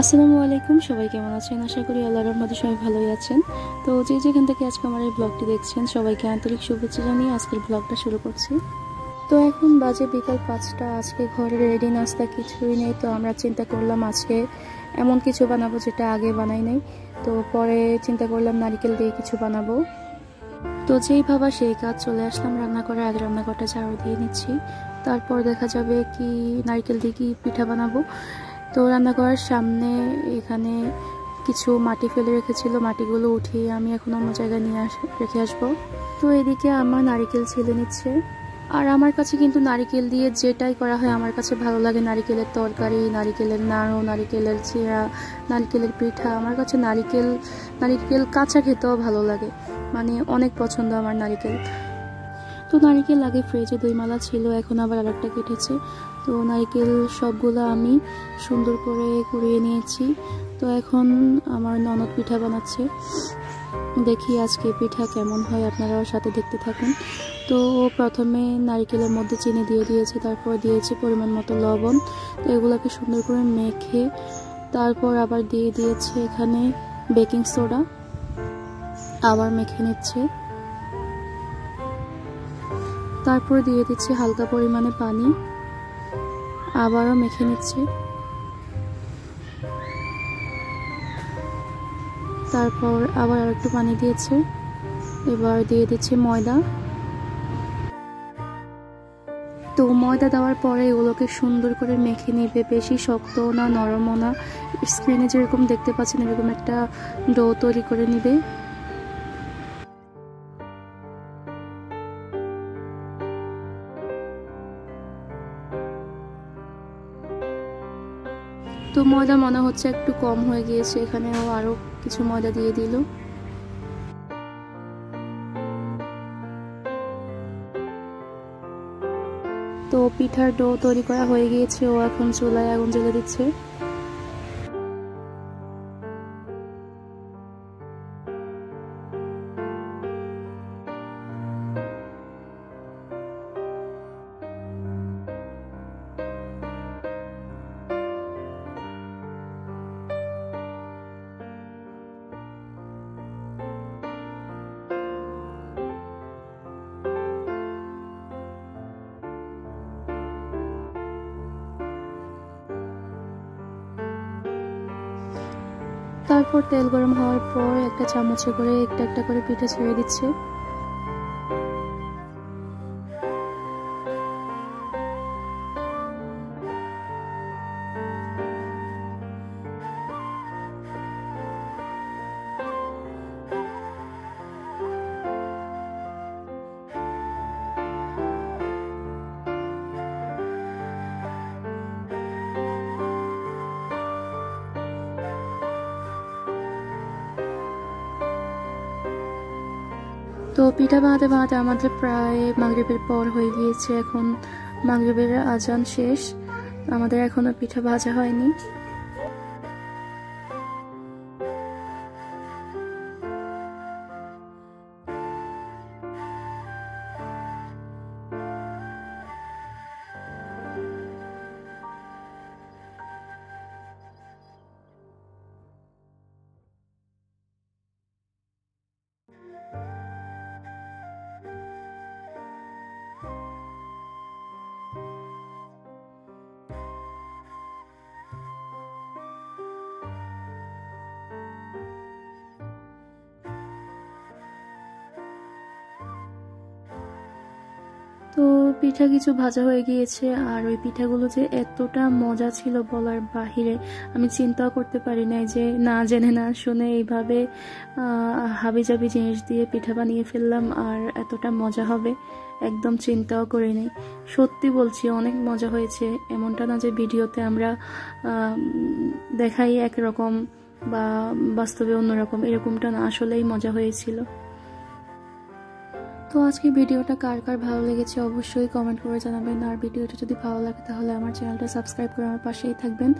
আসসালামু আলাইকুম, সবাই কেমন আছেন? আশা করি আল্লাহর রহমতে সবাই ভালোই আছেন। তো যে যেখান থেকে আজকে আমার এই ব্লগটি দেখছেন সবাইকে আন্তরিক শুভেচ্ছা জানিয়ে আজকের ব্লগটা শুরু করছি। তো এখন বাজে বিকাল 5টা। আজকে ঘরে রেডি নাস্তা কিছুই নেই, তো আমরা চিন্তা করলাম আজকে এমন কিছু বানাবো যেটা আগে বানাই নাই। তো পরে চিন্তা করলাম নারকেল দিয়ে কিছু বানাবো। তো যেই ভাবা সেই কাজ, চলে আসলাম রান্না করে। আগে রান্নাঘরটা ঝাড়ু দিয়ে নিচ্ছি, তারপর দেখা যাবে কি নারকেল দিয়ে কি পিঠা বানাবো। তো রান্না করার সামনে এখানে কিছু মাটি ফেলে রেখেছিল, মাটিগুলো উঠিয়ে আমি এখন অন্য জায়গায় নিয়ে রেখে আসবো। তো এদিকে আমার নারকেল ছেলে নিচ্ছে। আর আমার কাছে কিন্তু নারকেল দিয়ে যেটাই করা হয় আমার কাছে ভালো লাগে। নারকেলের তরকারি, নারকেলের নাড়ু, নারকেলের চিড়া, নারকেলের পিঠা, আমার কাছে নারকেল কাঁচা খেতেও ভালো লাগে, মানে অনেক পছন্দ আমার নারকেল। তো নারকেল আগে ফ্রিজে দইমালা ছিল, এখন আবার আরেকটা কেটেছে। তো নারকেল সবগুলো আমি সুন্দর করে কুড়িয়ে নিয়েছি। তো এখন আমার ননদ পিঠা বানাচ্ছে, দেখি আজকে পিঠা কেমন হয়, আপনারাও সাথে দেখতে থাকুন। তো প্রথমে নারকেলের মধ্যে চিনি দিয়ে দিয়েছি, তারপর দিয়েছি পরিমাণ মতো লবণ। তো এগুলোকে সুন্দর করে মেখে তারপর আবার দিয়ে দিয়েছে এখানে বেকিং সোডা, আবার মেখে নিচ্ছে। তারপর দিয়ে দিচ্ছি হালকা পরিমাণে পানি, আবারও মেখে নিচ্ছে। তারপর আবার আরেকটু পানি দিয়েছে, এবার দিয়ে দিচ্ছি ময়দা। তো ময়দা দেওয়ার পরে এগুলোকে সুন্দর করে মেখে নেবে, বেশি শক্ত না নরমও না। স্ক্রিনে যেরকম দেখতে পাচ্ছেন এরকম একটা ডো তৈরি করে নেবে। তো ময়দা মনে হচ্ছে একটু কম হয়ে গিয়েছে, এখানেও আরো কিছু ময়দা দিয়ে দিল। তো পিঠার ডো তৈরি করা হয়ে গিয়েছে, ও এখন চুলায় আগুন জ্বেলে দিচ্ছে। তারপর তেল গরম হওয়ার পর একটা চামচে করে একটা একটা করে পিঠা ছেড়ে দিচ্ছে। তো পিঠা বানাতে বানাতে আমাদের প্রায় মাগরিবের পর হয়ে গিয়েছে, এখন মাগরিবের আজান শেষ, আমাদের এখনো পিঠা ভাজা হয়নি। তো পিঠা কিছু ভাজা হয়ে গিয়েছে, আর ওই পিঠাগুলো যে এতটা মজা ছিল বলার বাহিরে, আমি চিন্তাও করতে পারি নাই যে না জেনে না শুনে এইভাবে হাবিজাবি জিনিস দিয়ে পিঠা বানিয়ে ফেললাম আর এতটা মজা হবে একদম চিন্তাও করি নাই। সত্যি বলছি অনেক মজা হয়েছে, এমনটা না যে ভিডিওতে আমরা দেখাই একরকম বা বাস্তবে অন্যরকম, এরকমটা না, আসলেই মজা হয়েছিল। তো আজকে ভিডিওটা কার কার ভালো লেগেছে অবশ্যই কমেন্ট করে জানাবেন, আর ভিডিওটা যদি ভালো লাগে তাহলে আমার চ্যানেলটা সাবস্ক্রাইব করে আমার পাশেই থাকবেন।